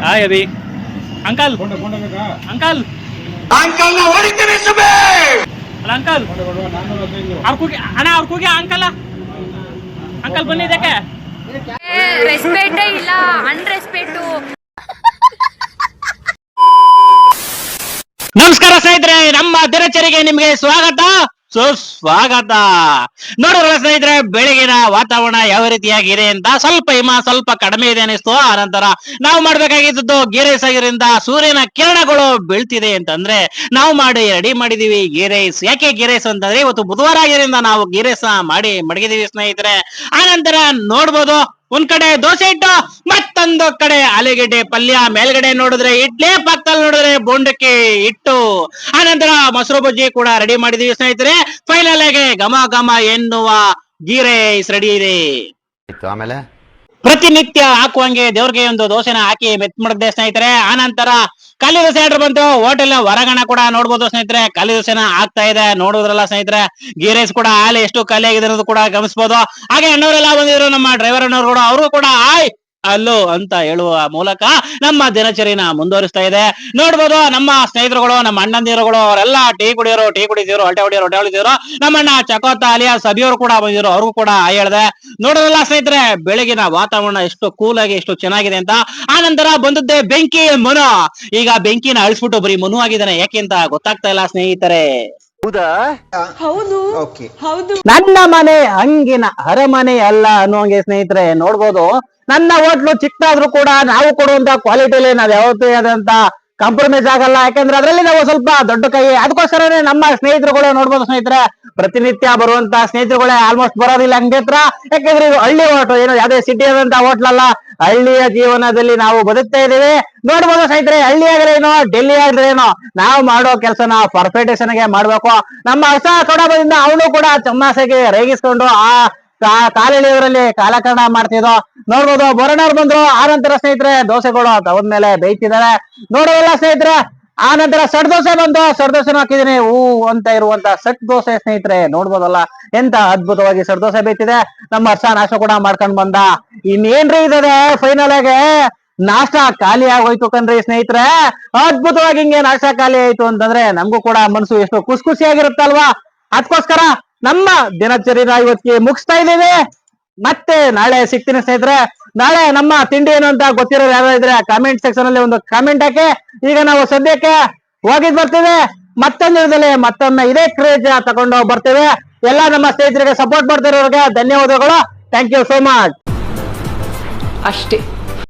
Hi Abhi. Uncle uncle uncle ಹೊಡಿತೀನಿ ಅಲ್ಲ uncle ಅವ್ರ ಕೂಗಿ ಅಣ್ಣ, ಅವ್ರ ಕೂಗಿ ಅಂಕಲ್ ಅಂಕಲ್ ಬನ್ನಿ. ಇದಕ್ಕೆ ರೆಸ್ಪೆಕ್ಟೇ ಇಲ್ಲ, ಅನ್ರೆಸ್ಪೆಕ್ಟು. ನಮಸ್ಕಾರ ಸ್ನೇಹಿತರೆ, ನಮ್ಮ ದಿನಚರಿಗೆ ನಿಮಗೆ ಸ್ವಾಗತ ಸುಸ್ವಾಗತ. ನೋಡೋಣ ಸ್ನೇಹಿತರೆ, ಬೆಳಗಿನ ವಾತಾವರಣ ಯಾವ ರೀತಿಯಾಗಿದೆ ಅಂತ ಸ್ವಲ್ಪ ಹಿಮ ಸ್ವಲ್ಪ ಕಡಿಮೆ ಇದೆ ಅನಿಸ್ತು. ಆನಂತರ ನಾವು ಮಾಡ್ಬೇಕಾಗಿದ್ದು ಗೀ ರೈಸ್ ಆಗಿರೋದ್ರಿಂದ ಸೂರ್ಯನ ಕಿರಣಗಳು ಬೀಳ್ತಿದೆ ಅಂತಂದ್ರೆ ನಾವು ರೆಡಿ ಮಾಡಿದೀವಿ ಗೀ ರೈಸ್. ಯಾಕೆ ಗೀ ರೈಸ್ ಅಂತಂದ್ರೆ ಇವತ್ತು ಬುಧವಾರ ಆಗಿರೋದ್ರಿಂದ ನಾವು ಗೀ ರೈಸ್ ಮಾಡಿ ಮಡಗಿದೀವಿ ಸ್ನೇಹಿತರೆ. ಆನಂತರ ನೋಡ್ಬೋದು ಒಂದ್ ಕಡೆ ದೋಸೆ ಇಟ್ಟು, ಮತ್ತೊಂದು ಕಡೆ ಆಲೂಗೆಡ್ಡೆ ಪಲ್ಯ, ಮೇಲ್ಗಡೆ ನೋಡಿದ್ರೆ ಇಡ್ಲಿ, ಪಕ್ಕದಲ್ಲಿ ನೋಡಿದ್ರೆ ಬೋಂಡಕ್ಕೆ ಇಟ್ಟು, ಆನಂತರ ಮೊಸರು ಬಜ್ಜಿ ಕೂಡ ರೆಡಿ ಮಾಡಿದೀವಿ ಸ್ನೇಹಿತರೆ. ಫೈನಲ್ ಆಗಿ ಘಮ ಘಮ ಎನ್ನುವ ಗೀ ರೈಸ್ ರೆಡಿ ಇದೆ. ಆಮೇಲೆ ಪ್ರತಿನಿತ್ಯ ಹಾಕುವಂಗೆ ದೇವ್ರಿಗೆ ಒಂದು ದೋಸೆನ ಹಾಕಿ ಮೆತ್ ಮಾಡಿದೆ ಸ್ನೇಹಿತರೆ. ಆನಂತರ ಖಾಲಿ ದೋಸೆ ಆರ್ಡರ್ ಬಂತು. ಹೋಟೆಲ್ ಹೊರಗಣ ಕೂಡ ನೋಡ್ಬೋದು ಸ್ನೇಹಿತರೆ, ಖಾಲಿ ದೋಸೆನ ಆಗ್ತಾ ಇದೆ. ನೋಡುದ್ರಲ್ಲ ಸ್ನೇಹಿತರೆ, ಗೀ ರೈಸ್ ಕೂಡ ಹಾಲು ಎಷ್ಟು ಖಾಲಿ ಆಗಿದೆ ಅನ್ನೋದು ಕೂಡ ಗಮನಿಸಬಹುದು. ಹಾಗೆ ಅಣ್ಣವರೆಲ್ಲ ಬಂದಿದ್ರು, ನಮ್ಮ ಡ್ರೈವರ್ ಅಣ್ಣವ್ರು ಕೂಡ, ಅವರು ಕೂಡ ಆಯ್ ಅಲ್ಲೋ ಅಂತ ಹೇಳುವ ಮೂಲಕ ನಮ್ಮ ದಿನಚರಿನ ಮುಂದುವರಿಸ್ತಾ ಇದೆ. ನೋಡ್ಬೋದು ನಮ್ಮ ಸ್ನೇಹಿತರುಗಳು, ನಮ್ಮ ಅಣ್ಣಂದಿರುಗಳು ಅವರೆಲ್ಲ ಟೀ ಕುಡಿದಿದ್ರು, ಹೊಟ್ಟೆ ಹೊಡಿದ್ರು. ನಮ್ಮ ಅಣ್ಣ ಚಕೋತ ಅಲಿಯಾ ಸಬಿಯವರು ಕೂಡ ಬಂದಿದ್ರು, ಅವ್ರಿಗೂ ಕೂಡ ಹೇಳ್ದೆ. ನೋಡೋದಲ್ಲ ಸ್ನೇಹಿತರೆ, ಬೆಳಗಿನ ವಾತಾವರಣ ಎಷ್ಟು ಕೂಲ್ ಆಗಿ ಎಷ್ಟು ಚೆನ್ನಾಗಿದೆ ಅಂತ. ಆ ನಂತರ ಬಂದದ್ದೇ ಬೆಂಕಿ ಮನು. ಈಗ ಬೆಂಕಿನ ಅಳಿಸ್ಬಿಟ್ಟು ಬರೀ ಮನು ಆಗಿದ್ದಾನೆ, ಯಾಕೆ ಅಂತ ಗೊತ್ತಾಗ್ತಾ ಇಲ್ಲ ಸ್ನೇಹಿತರೆ. ಹೌದು. ನನ್ನ ಮನೆ ಹಂಗಿನ ಅರಮನೆ ಅಲ್ಲ ಅನ್ನೋಂಗೆ ಸ್ನೇಹಿತರೆ. ನೋಡ್ಬೋದು, ನನ್ನ ಹೋಟ್ಲು ಚಿಕ್ಕದಾದ್ರೂ ಕೂಡ ನಾವು ಕೊಡುವಂತ ಕ್ವಾಲಿಟಿಲಿ ನಾವ್ ಯಾವತ್ತೂ ಆದಂತ ಕಾಂಪ್ರಮೈಸ್ ಆಗಲ್ಲ. ಯಾಕಂದ್ರೆ ಅದರಲ್ಲಿ ನಾವು ಸ್ವಲ್ಪ ದೊಡ್ಡ ಕೈ. ಅದಕ್ಕೋಸ್ಕರನೇ ನಮ್ಮ ಸ್ನೇಹಿತರುಗಳೇ ನೋಡ್ಬೋದು ಸ್ನೇಹಿತರೆ, ಪ್ರತಿನಿತ್ಯ ಬರುವಂತ ಸ್ನೇಹಿತರುಗಳೇ ಆಲ್ಮೋಸ್ಟ್ ಬರೋದಿಲ್ಲ ಹಂಗೆ ಹತ್ರ. ಯಾಕಂದ್ರೆ ಇದು ಹಳ್ಳಿ ಹೋಟ್ಲು, ಏನು ಯಾವ್ದೇ ಸಿಟಿ ಆದಂತ ಹೋಟ್ಲ್ ಅಲ್ಲ. ಹಳ್ಳಿಯ ಜೀವನದಲ್ಲಿ ನಾವು ಬದುಕ್ತಾ ಇದೀವಿ. ನೋಡ್ಬೋದು ಸ್ನೇಹಿತರೆ, ಹಳ್ಳಿ ಆಗ್ರೇನೋ ಡೆಲ್ಲಿ ಆಗ್ರೇನೋ, ನಾವು ಮಾಡೋ ಕೆಲಸನ ಪರ್ಫೆಕ್ಷನ್ ಗೆ ಮಾಡ್ಬೇಕು. ನಮ್ಮ ಹೊಸ ಕೊಡಬದಿಂದ ಅವನು ಕೂಡ ಚಮ್ಮಾಸೆಗೆ ರೇಗಿಸ್ಕೊಂಡು ಆ ಕಾಲೆಳೆಯವರಲ್ಲಿ ಕಾಲಕರಣ ಮಾಡ್ತಿದ್ದೋ. ನೋಡ್ಬೋದು ಬರೋಣವ್ರು ಬಂದ್ರು. ಆ ನಂತರ ಸ್ನೇಹಿತರೆ ದೋಸೆಗಳು ತವದ್ಮೇಲೆ ಬೇಯ್ತಿದ್ದಾರೆ. ನೋಡೋಲ್ಲ ಸ್ನೇಹಿತರೆ, ಆ ನಂತರ ಸಡ್ ದೋಸೆ ಬಂತು. ಸಡ್ ದೋಸೆನೂ ಹಾಕಿದೀನಿ. ಹೂ ಅಂತ ಇರುವಂತ ಸಟ್ ದೋಸೆ ಸ್ನೇಹಿತರೆ. ನೋಡ್ಬೋದಲ್ಲ ಎಂತ ಅದ್ಭುತವಾಗಿ ಸಡ್ ದೋಸೆ ಬೇಯ್ತಿದೆ. ನಮ್ಮ ಹರ್ಷ ನಾಶ ಕೂಡ ಮಾಡ್ಕೊಂಡ್ ಬಂದ. ಇನ್ನೇನ್ರಿ ಇದಾರೆ ಫೈನಲ್ ಆಗಿ ನಾಷ್ಟ ಖಾಲಿ ಆಗೋಯ್ತು ಕಣ್ರಿ ಸ್ನೇಹಿತರೆ. ಅದ್ಭುತವಾಗಿ ಹಿಂಗೆ ನಾಷ್ಟ ಖಾಲಿ ಆಯ್ತು ಅಂತಂದ್ರೆ ನಮಗೂ ಕೂಡ ಮನಸ್ಸು ಎಷ್ಟು ಖುಷಿಯಾಗಿರುತ್ತಲ್ವಾ. ಅದಕ್ಕೋಸ್ಕರ ನಮ್ಮ ದಿನಚರಿನ ಇವತ್ತಿಗೆ ಮುಗಿಸ್ತಾ ಇದ್ದೀವಿ. ಮತ್ತೆ ನಾಳೆ ಸಿಗ್ತೀನಿ ಸ್ನೇಹಿತರೆ. ನಾಳೆ ನಮ್ಮ ತಿಂಡಿ ಏನು ಅಂತ ಗೊತ್ತಿರೋರು ಯಾರು ಇದ್ರೆ ಕಾಮೆಂಟ್ ಸೆಕ್ಷನ್ ಅಲ್ಲಿ ಒಂದು ಕಾಮೆಂಟ್ ಹಾಕಿ. ಈಗ ನಾವು ಸದ್ಯಕ್ಕೆ ಹೋಗಿದ್ ಬರ್ತೀವಿ. ಮತ್ತೊಂದು ಮತ್ತೊಮ್ಮೆ ಇದೇ ಕ್ರೇಜ್ ತಗೊಂಡು ಬರ್ತೀವಿ. ಎಲ್ಲ ನಮ್ಮ ಸ್ನೇಹಿತರಿಗೆ ಸಪೋರ್ಟ್ ಮಾಡ್ತಿರೋರಿಗೆ ಧನ್ಯವಾದಗಳು. Thank you so much. ಅಷ್ಟೇ.